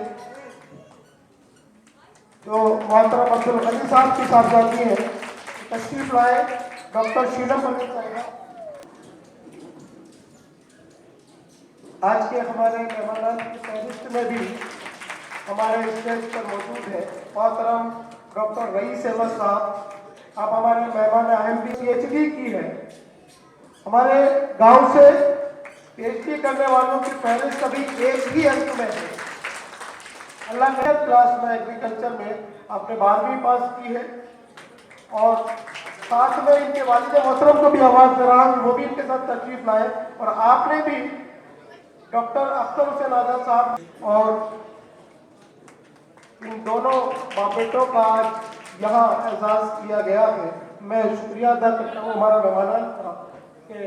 जो मोहतरम अब्दुल गनी साहब की साहबजादी है, तशरीफ लाए। डॉक्टर शीनम अली साहब आज के हमारे मेहमान की फहरिस्त में भी हमारे स्टेज पर मौजूद है। मोहतरम डॉक्टर रईस अहमद साहब, आप हमारे मेहमान IMD PhD की है। हमारे गांव से PhD करने वालों की फहरिस्त अभी एक ही अंक में है। अल्लाह ने क्लास में एग्रीकल्चर में आपने 12वीं पास की है और साथ में इनके वालिद मोहतरम को भी आवाज दे रहा हूँ, वो भी इनके साथ तशरीफ लाए। और आपने भी डॉक्टर अख्तर हुसैन आजाद साहब और इन दोनों बाप बेटों का आज यहाँ एजाज किया गया है। मैं शुक्रिया अदा करता हूँ हमारा मेहमान का कि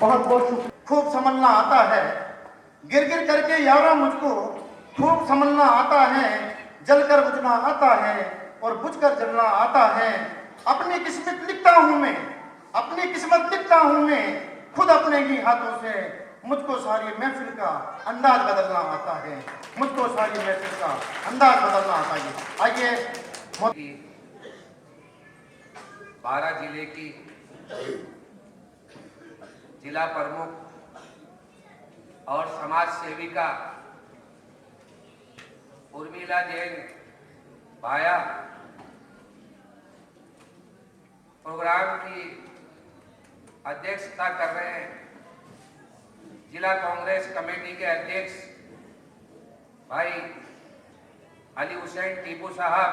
बहुत बहुत शुक्रिया।
खूब समझना आता है, गिर गिर करके यारा मुझको खूब समझना आता है, जलकर बुझना आता है और बुझकर जलना आता है। अपनी किस्मत लिखता हूं मैं, अपनी किस्मत लिखता हूं मैं, खुद अपने ही हाथों से। मुझको सारी महफिल का अंदाज बदलना आता है, मुझको सारी महफिल का अंदाज बदलना आता है। आइए
12 जिले की जिला प्रमुख और समाज सेविका उर्मिला जैन भाया प्रोग्राम की अध्यक्षता कर रहे हैं। जिला कांग्रेस कमेटी के अध्यक्ष भाई अली हुसैन टीपू साहब,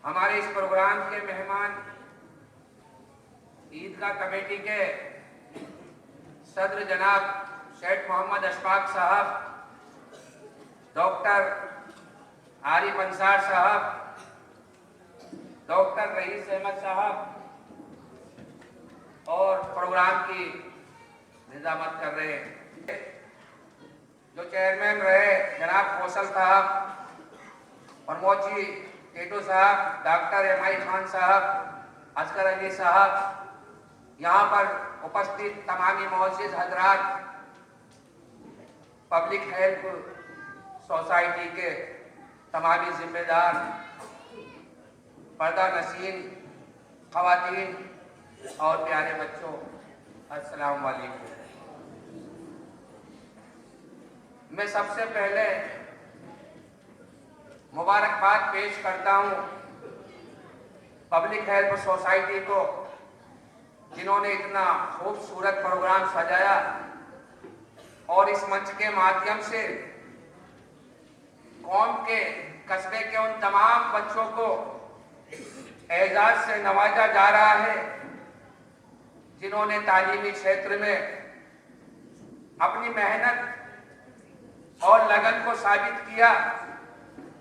हमारे इस प्रोग्राम के मेहमान ईदगाह कमेटी के सदर जनाब शेख मोहम्मद अशफाक साहब, डॉक्टर आरिफ अंसार साहब, डॉक्टर रईस अहमद साहब और प्रोग्राम की निजामत कर रहे हैं। जो चेयरमैन रहे जनाब कौशल साहब, प्रमोद जी टेटू साहब, डॉक्टर एम.आई. खान साहब, असगर अली साहब, यहाँ पर उपस्थित तमामी मोअज़्ज़िज़ हजरात, पब्लिक हेल्थ सोसाइटी के तमामी जिम्मेदार, पर्दा नशीन ख़वातीन और प्यारे बच्चों, अस्सलाम वालेकुम। मैं सबसे पहले मुबारकबाद पेश करता हूँ पब्लिक हेल्थ सोसाइटी को, जिन्होंने इतना खूबसूरत प्रोग्राम सजाया और इस मंच के माध्यम से कौम के कस्बे के उन तमाम बच्चों को एजाज से नवाजा जा रहा है जिन्होंने तालीमी क्षेत्र में अपनी मेहनत और लगन को साबित किया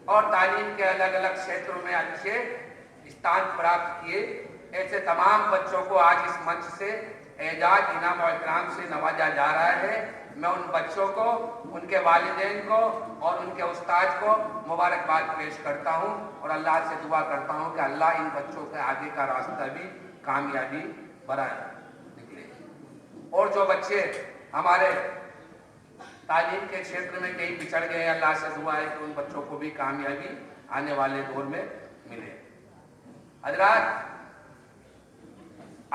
और तालीम के अलग अलग क्षेत्रों में अच्छे स्थान प्राप्त किए। ऐसे तमाम बच्चों को आज इस मंच से एजाज, इनाम और इकराम से नवाजा जा रहा है। मैं उन बच्चों को, उनके वालिदैन को और उनके उस्ताद को मुबारकबाद पेश करता हूं और अल्लाह से दुआ करता हूं कि अल्लाह इन बच्चों के आगे का रास्ता भी कामयाबी भरा निकले। और जो बच्चे हमारे तालीम के क्षेत्र में कहीं पिछड़ गए, अल्लाह से दुआ है कि उन बच्चों को भी कामयाबी आने वाले दौर में मिले। हजरात,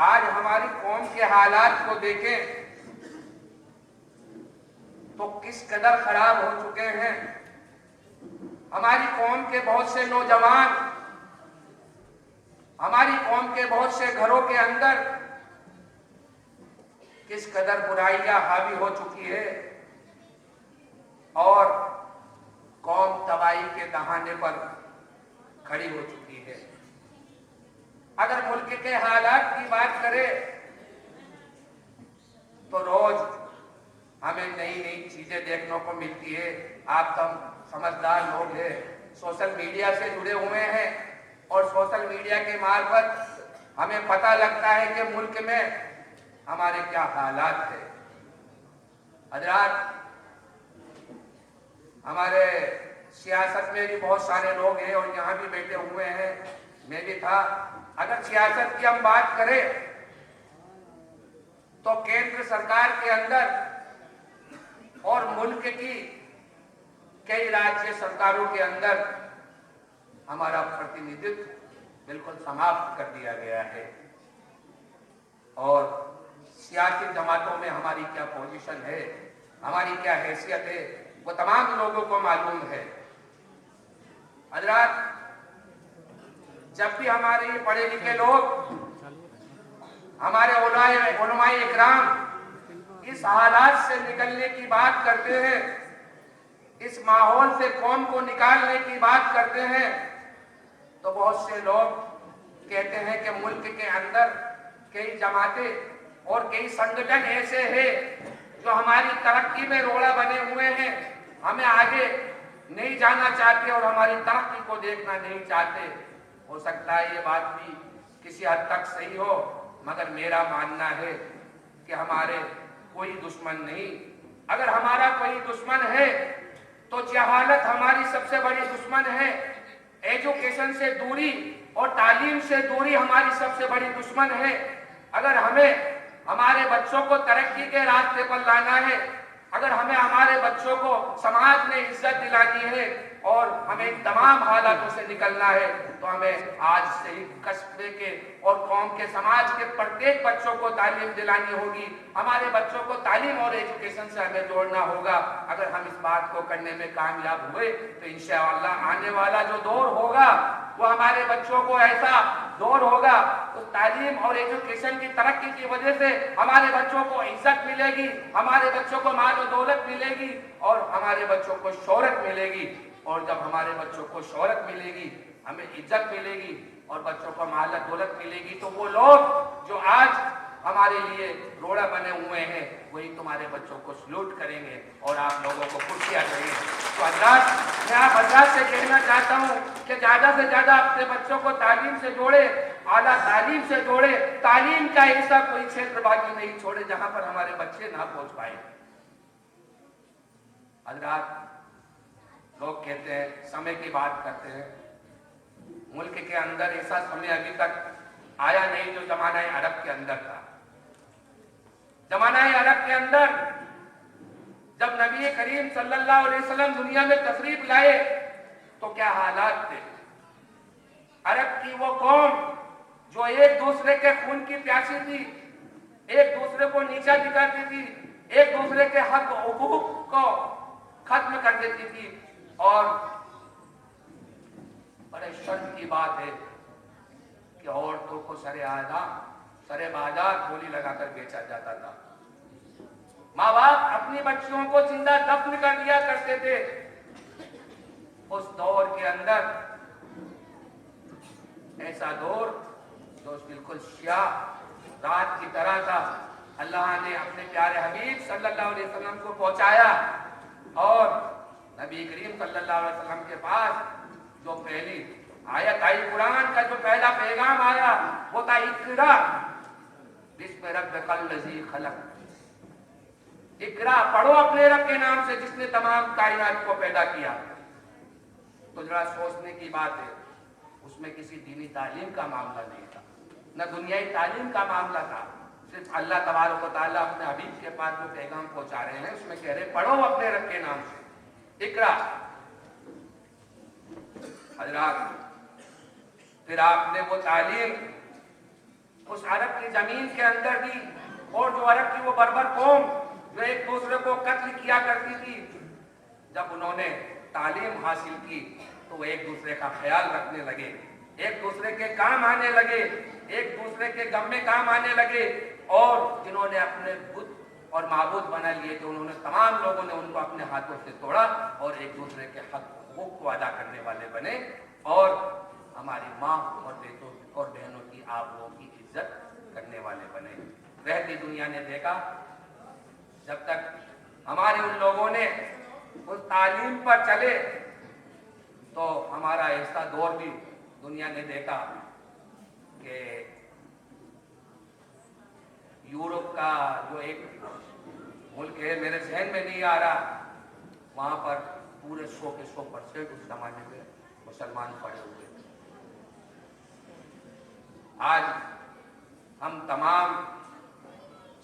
आज हमारी कौम के हालात को देखें तो किस कदर खराब हो चुके हैं। हमारी कौम के बहुत से नौजवान, हमारी कौम के बहुत से घरों के अंदर किस कदर बुराइयां हावी हो चुकी है और कौम तबाही के दहाने पर खड़ी हो चुकी है। अगर मुल्क के हालात की बात करें तो रोज हमें नई नई चीजें देखने को मिलती है। आप सब समझदार लोग हैं, सोशल मीडिया से जुड़े हुए हैं और सोशल मीडिया के मार्फत हमें पता लगता है कि मुल्क में हमारे क्या हालात है। हजरात, हमारे सियासत में भी बहुत सारे लोग हैं और यहाँ भी बैठे हुए हैं, मैं भी था। अगर सियासत की हम बात करें तो केंद्र सरकार के अंदर और मुल्क की कई राज्य सरकारों के अंदर हमारा प्रतिनिधित्व बिल्कुल समाप्त कर दिया गया है और सियासी जमातों में हमारी क्या पोजीशन है, हमारी क्या हैसियत है, वो तमाम लोगों को मालूम है। हजरात, जब भी हमारे ये पढ़े लिखे लोग, हमारे उलमाए इकराम इस हालात से निकलने की बात करते हैं, इस माहौल से कौम को निकालने की बात करते हैं, तो बहुत से लोग कहते हैं कि मुल्क के अंदर कई जमातें और कई संगठन ऐसे हैं जो हमारी तरक्की में रोड़ा बने हुए हैं, हमें आगे नहीं जाना चाहते और हमारी तरक्की को देखना नहीं चाहते। हो सकता है ये बात भी किसी हद तक सही हो, मगर मेरा मानना है कि हमारे कोई दुश्मन नहीं। अगर हमारा कोई दुश्मन है तो जहालत हमारी सबसे बड़ी दुश्मन है। एजुकेशन से दूरी और तालीम से दूरी हमारी सबसे बड़ी दुश्मन है। अगर हमें हमारे बच्चों को तरक्की के रास्ते पर लाना है, अगर हमें हमारे बच्चों को समाज में इज्जत दिलानी है और हमें तमाम हालातों से निकलना है, तो हमें आज से ही कस्बे के और कौम के समाज के प्रत्येक बच्चों को तालीम दिलानी होगी। हमारे बच्चों को तालीम और एजुकेशन से हमें जोड़ना होगा। अगर हम इस बात को करने में कामयाब हुए तो इंशाअल्लाह आने वाला जो दौर होगा वो हमारे बच्चों को ऐसा दौर होगा, उस तालीम और एजुकेशन की तरक्की की वजह से हमारे बच्चों को इज्जत मिलेगी, हमारे बच्चों को माल और दौलत मिलेगी और हमारे बच्चों को शोहरत मिलेगी। और जब हमारे बच्चों को शोहरत मिलेगी हमें इज्जत मिलेगी और बच्चों को माल दौलत मिलेगी, तो वो लोग जो आज हमारे लिए रोड़ा बने हुए हैं वही तुम्हारे बच्चों को सल्यूट करेंगे और आप लोगों को खुशियाँ देंगे। तो हज़रात, मैं आप हज़रात से कहना चाहता हूँ कि ज़्यादा से ज़्यादा अपने बच्चों को तालीम से जोड़े, आला तालीम से जोड़े। तालीम का ऐसा कोई क्षेत्र बाकी नहीं छोड़े जहाँ पर हमारे बच्चे ना पहुँच पाए। हज़रात, लोग कहते हैं, समय की बात करते हैं, मुल्क के अंदर ऐसा समय अभी तक आया नहीं जो जमाना अरब के अंदर था। जमाना अरब के अंदर जब नबी करीम सल्लल्लाहु अलैहि वसल्लम दुनिया में तशरीफ लाए तो क्या हालात थे। अरब की वो कौम जो एक दूसरे के खून की प्यासी थी, एक दूसरे को नीचा दिखाती थी, एक दूसरे के हक हुकूक को खत्म कर देती थी। और बड़े शर्म की बात है कि औरतों को सरे बाजार गोली लगाकर बेचा जाता था। माँ बाप अपनी बच्चियों को जिंदा दफन कर दिया करते थे। उस दौर के अंदर, ऐसा दौर जो बिल्कुल शिया रात की तरह था, अल्लाह ने अपने प्यारे हबीब सल्लल्लाहु अलैहि वसल्लम को पहुंचाया और नबी करीम सल्लल्लाहु अलैहि वसल्लम के पास जो पहली आयत आई, कुरान का जो पहला पैगाम आया वो था इक़रा बिस्मि रब्बिकल लज़ी खलक़। इक़रा, पढ़ो अपने रब के नाम से जिसने तमाम कायनात को पैदा किया। तो जरा सोचने की बात है, उसमें किसी दीनी तालीम का मामला नहीं था, न दुनियाई तालीम का मामला था। सिर्फ अल्लाह तबारक व तआला अपने हबीब के पास जो पैगाम पहुंचा रहे हैं उसमें कह रहे पढ़ो अपने रब के नाम से, इक़रा। हज़रात, फिर आपने वो तालीम उस अरब की जमीन के अंदर दी और जो अरब की वो बर्बर कौम जो एक दूसरे को कत्ल किया करती थी, जब उन्होंने तालीम हासिल की तो वो एक दूसरे का ख्याल रखने लगे, एक दूसरे के काम आने लगे, एक दूसरे के गम में काम आने लगे। और जिन्होंने अपने बुत और माबूद बना लिए थे, उन्होंने तमाम लोगों ने उनको अपने हाथों से तोड़ा और एक दूसरे के हक हुकूक को अदा करने वाले बने और हमारी माँ और बेटों और बहनों की, आप लोगों की इज्जत करने वाले बने। रहती दुनिया ने देखा, जब तक हमारे उन लोगों ने उस तालीम पर चले तो हमारा ऐसा दौर भी दुनिया ने देखा कि यूरोप का जो एक मुल्क है, मेरे जहन में नहीं आ रहा, वहां पर पूरे 100% उस जमाने में मुसलमान पड़े हुए थे। आज हम तमाम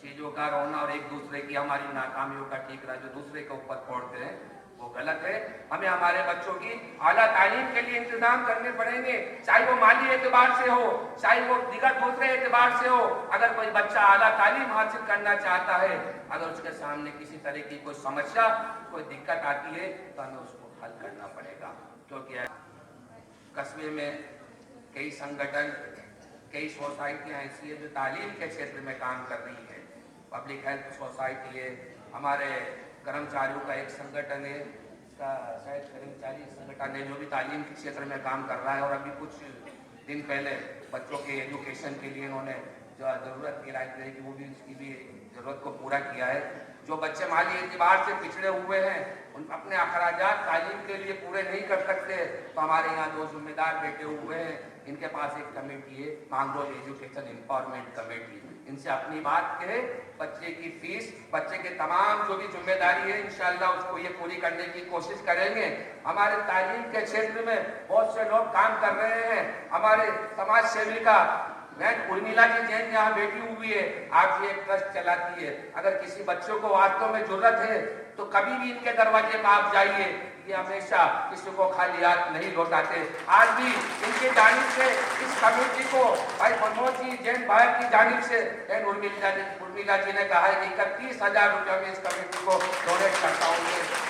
चीजों का रोना और एक दूसरे की, हमारी नाकामियों का ठीकरा जो दूसरे के ऊपर फोड़ते हैं वो गलत है। हमें हमारे बच्चों की आला तालीम के लिए इंतजाम करने पड़ेंगे, चाहे वो माली एतबार से हो, चाहे वो दिगर दूसरे एतबार से हो। अगर कोई बच्चा आला तालीम हासिल करना चाहता है, अगर उसके सामने किसी तरह की कोई समस्या, कोई दिक्कत आती है तो हमें उसको हल करना पड़ेगा। क्योंकि कस्बे में कई संगठन, कई सोसाइटियाँ ऐसी है जो तालीम के क्षेत्र में काम कर रही है। पब्लिक हेल्थ सोसाइटी है, हमारे कर्मचारियों का एक संगठन है, शायद कर्मचारी संगठन है जो भी तालीम के क्षेत्र में काम कर रहा है। और अभी कुछ दिन पहले बच्चों के एजुकेशन के लिए उन्होंने जो ज़रूरत की लाइब्रेरी की, वो भी उसकी भी ज़रूरत को पूरा किया है। जो बच्चे माली एतबार से पिछड़े हुए हैं, उन अपने अखराजात तालीम के लिए पूरे नहीं कर सकते, तो हमारे यहाँ दो जिम्मेदार बैठे हुए हैं, इनके पास एक कमेटी है, मांगरोल एजुकेशन एम्पावरमेंट कमेटी। इनसे अपनी बात कहे, बच्चे की फीस, बच्चे के तमाम जो भी जिम्मेदारी है, इंशाअल्लाह उसको ये पूरी करने की कोशिश करेंगे। हमारे तालीम के क्षेत्र में बहुत से लोग काम कर रहे हैं। हमारे समाज सेविका उर्मिला जी जैन यहाँ बैठी हुई है, आप ये ट्रस्ट चलाती है। अगर किसी बच्चों को वास्तव में जरूरत है तो कभी भी इनके दरवाजे पर आप जाइए, ये हमेशा किसी को खाली हाथ नहीं लौटाते। आज भी इनकी जानिब से इस कमेटी को भाई मनोज जी जैन भाई की जानिब से उर्मिला जी ने कहा है कि 31,000 रुपया में इस कमेटी को डोनेट करता हूँ।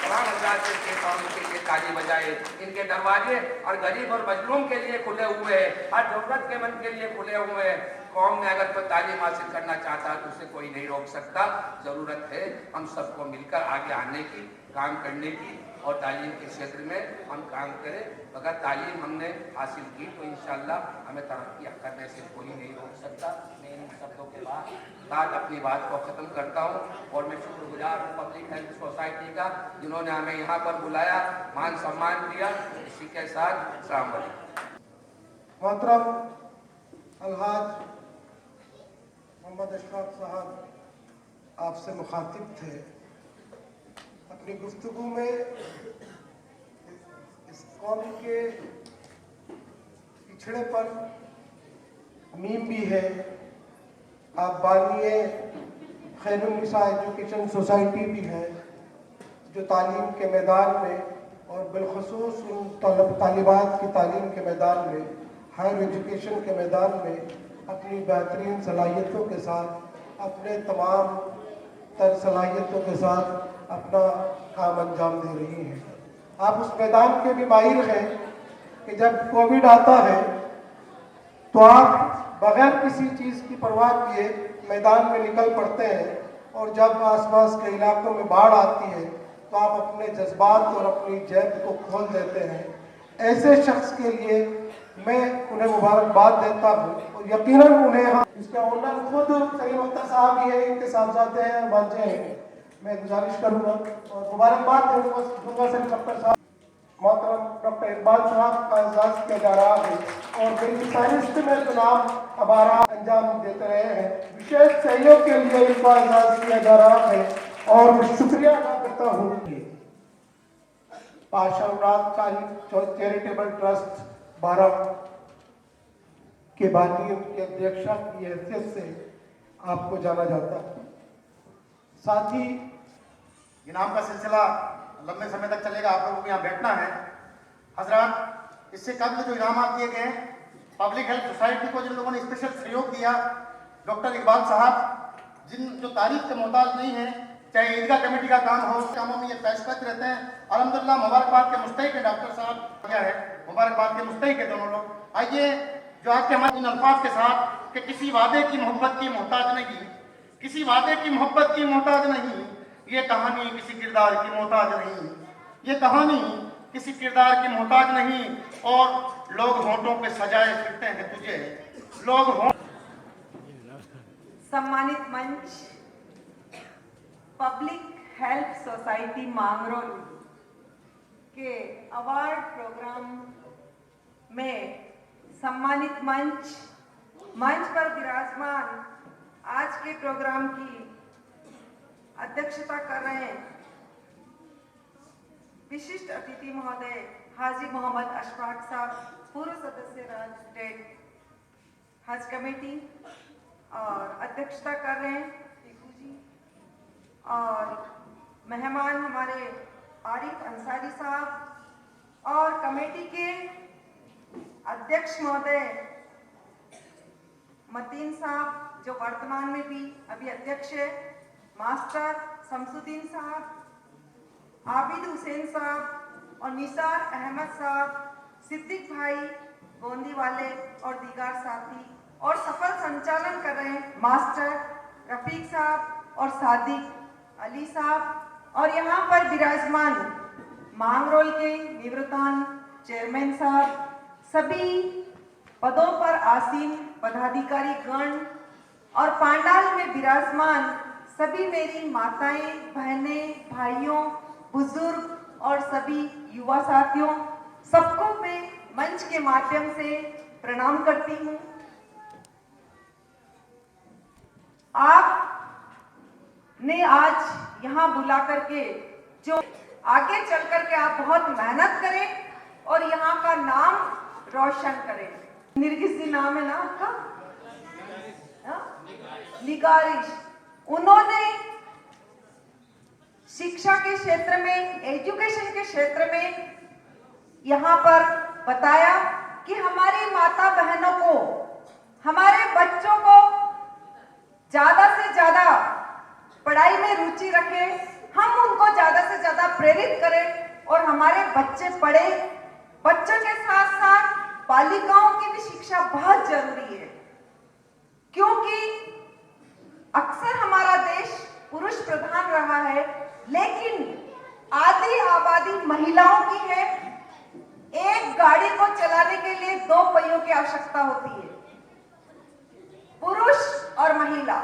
तमाम हजार से कहता हूँ इनके लिए ताली बजाए। इनके दरवाजे और गरीब और मजलूम के लिए खुले हुए हैं, हर जरूरतमंद के लिए खुले हुए हैं। कौम में अगर कोई तालीम हासिल करना चाहता है तो उसे कोई नहीं रोक सकता। जरूरत है हम सबको मिलकर आगे आने की, काम करने की। और तालीम के क्षेत्र में हम काम करें। अगर तालीम हमने हासिल की तो इंशाअल्लाह हमें तरक्की करने से कोई नहीं रोक सकता। मैं इन शब्दों के बाद अपनी बात को ख़त्म करता हूँ और मैं शुक्रगुजार हूँ पब्लिक हेल्थ सोसाइटी का, जिन्होंने हमें यहाँ पर बुलाया, मान सम्मान दिया। इसी के साथ अस्सलाम वालेकुम।
मोहतरम अलहाज मोहम्मद अशफाक साहब आपसे मुखातिब थे। अपनी गुफ्तगू में इस कौम के पिछड़ेपन मीम भी है। आप बानिए खैरुन्निसा एजुकेशन सोसाइटी भी है, जो तालीम के मैदान में और बिलखसूस उन तालिबात की तालीम के मैदान में, हायर एजुकेशन के मैदान में अपनी बेहतरीन सलाहियतों के साथ, अपने तमाम तर सलाहियतों के साथ अपना काम अंजाम दे रही हैं। आप उस मैदान के भी माहिर हैं कि जब कोविड आता है तो आप बगैर किसी चीज़ की परवाह किए मैदान में निकल पड़ते हैं, और जब आसपास के इलाकों में बाढ़ आती है तो आप अपने जज्बात और अपनी जेब को खोल देते हैं। ऐसे शख्स के लिए मैं उन्हें मुबारकबाद देता हूँ, और यकीनन उन्हें इसका ओनर खुद सलीम अख्तर साहब ही है, इनके साहबजादे हैं, भांजे हैं। मैं गुजारिश करूँगा और मुबारकबाद दूंगा सलीम अख्तर साहब। मोहतरम डॉक्टर इकबाल साहब का एजाज़ किया जा रहा है और बेनिसानिस्त में चुनाव हमारा अंजाम देते रहे हैं। विशेष सहयोग के लिए इनका एजाज़ किया जा रहा है और शुक्रिया अदा करता हूँ। पाशाउराद चैरिटेबल ट्रस्ट 12 के बानी उनकी अध्यक्षा की हैसियत से आपको जाना जाता है। साथ ही
इनाम का सिलसिला लंबे समय तक चलेगा, आप लोगों को यहाँ बैठना है। हजरात, इससे कबल जो इनामात दिए गए पब्लिक हेल्थ सोसाइटी को, जिन लोगों ने स्पेशल सहयोग दिया, डॉक्टर इकबाल साहब जो तारीफ के मोहताज नहीं है, चाहे ईदगाह कमेटी का काम हो, कामों में ये पेशकश रहते हैं। अल्हम्दुलिल्लाह मुबारकबाद के मुस्तहिक है डॉक्टर साहब, क्या है मुबारकबाद के मुस्तहिक है दोनों लोग। आइए जो आपके हमारे इन अल्फाज के साथ कि किसी वादे की मोहब्बत की मोहताज नहीं, किसी वादे की मोहब्बत की मोहताज नहीं, ये कहानी किसी किरदार की मोहताज नहीं, ये कहानी किसी किरदार की मोहताज नहीं। और लोग होंठों पे सजाए फिरते हैं तुझे, लोग
सम्मानित मंच, पब्लिक हेल्थ सोसाइटी मांगरोल के अवार्ड प्रोग्राम में सम्मानित मंच पर विराजमान आज के प्रोग्राम की अध्यक्षता कर रहे हैं विशिष्ट अतिथि महोदय हाजी मोहम्मद अशफाक साहब, पूर्व सदस्य राज्य स्टेट हज कमेटी, और अध्यक्षता कर रहे हैं टीकू जी, और मेहमान हमारे आरिफ अंसारी साहब, और कमेटी के अध्यक्ष महोदय मतीन साहब, जो वर्तमान में भी अभी अध्यक्ष है, मास्टर शमसुद्दीन साहब, आबिद हुसैन साहब और निसार अहमद साहब, सिद्दीक भाई गोंदी वाले और दीगर साथी, और सफल संचालन कर रहे हैं मास्टर रफीक साहब और सादिक अली साहब, और यहाँ पर विराजमान मांगरोल के निवृत्तान चेयरमैन साहब, सभी पदों पर आसीन पदाधिकारी गण, और पांडाल में विराजमान सभी मेरी माताएं, बहनें, भाइयों, बुजुर्ग और सभी युवा साथियों, सबको मैं मंच के माध्यम से प्रणाम करती हूँ। आप ने आज यहाँ बुला करके जो आगे चल करके आप बहुत मेहनत करें और यहाँ का नाम रोशन करें। निर्गिस जी नाम है ना आपका? निगारिश। उन्होंने शिक्षा के क्षेत्र में, एजुकेशन के क्षेत्र में यहाँ पर बताया कि हमारी माता बहनों को, हमारे बच्चों को ज्यादा से ज्यादा पढ़ाई में रुचि रखें, हम उनको ज्यादा से ज्यादा प्रेरित करें और हमारे बच्चे पढ़े। बच्चों के साथ साथ बालिकाओं की भी शिक्षा बहुत जरूरी है, क्योंकि अक्सर हमारा देश पुरुष प्रधान रहा है, लेकिन आदि आधी आबादी महिलाओं की है। एक गाड़ी को चलाने के लिए 2 पहियों की आवश्यकता होती है, पुरुष और महिला।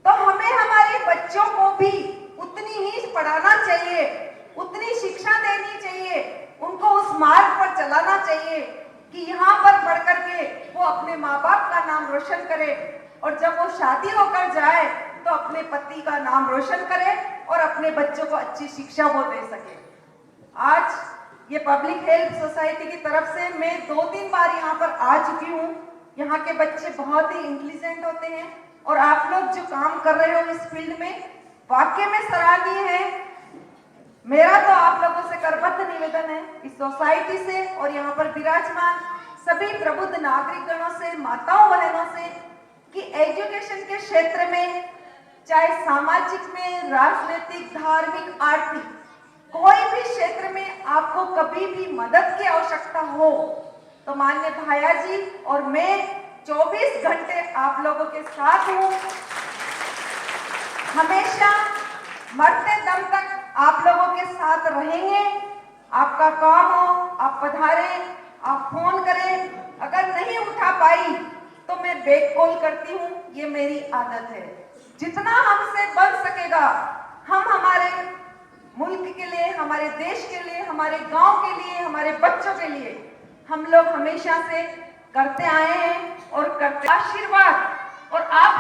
तो हमें हमारे बच्चों को भी उतनी ही पढ़ाना चाहिए, उतनी शिक्षा देनी चाहिए, उनको उस मार्ग पर चलाना चाहिए कि यहाँ पर पढ़ करके वो अपने माँ बाप का नाम रोशन करे, और जब वो शादी होकर जाए तो अपने पति का नाम रोशन करे और अपने बच्चों को अच्छी शिक्षा वो दे सके। आज ये पब्लिक हेल्थ सोसाइटी की तरफ से मैं 2-3 बार यहाँ पर आ चुकी हूँ। यहाँ के बच्चे बहुत ही इंटेलिजेंट होते हैं, और आप लोग जो काम कर रहे हो इस फील्ड में वाकई में सराहनीय है। मेरा तो आप लोगों से करबद्ध निवेदन है, इस सोसाइटी से और यहाँ पर विराजमान सभी प्रबुद्ध नागरिकगणों से, माताओं बहनों से, कि एजुकेशन के क्षेत्र में, चाहे सामाजिक में, राजनीतिक, धार्मिक, आर्थिक, कोई भी क्षेत्र में आपको कभी भी मदद की आवश्यकता हो तो माननीय भाया जी और मैं 24 घंटे आप लोगों के साथ हूँ। हमेशा मरते दम तक आप लोगों के साथ रहेंगे। आपका काम हो, आप पधारें, आप फोन करें, अगर नहीं उठा पाई तो मैं बैक कॉल करती हूँ, ये मेरी आदत है। जितना हमसे बन सकेगा हम हमारे मुल्क के लिए, हमारे देश के लिए, हमारे गांव के लिए, हमारे बच्चों के लिए हम लोग हमेशा से करते आए हैं और करते। आशीर्वाद और आप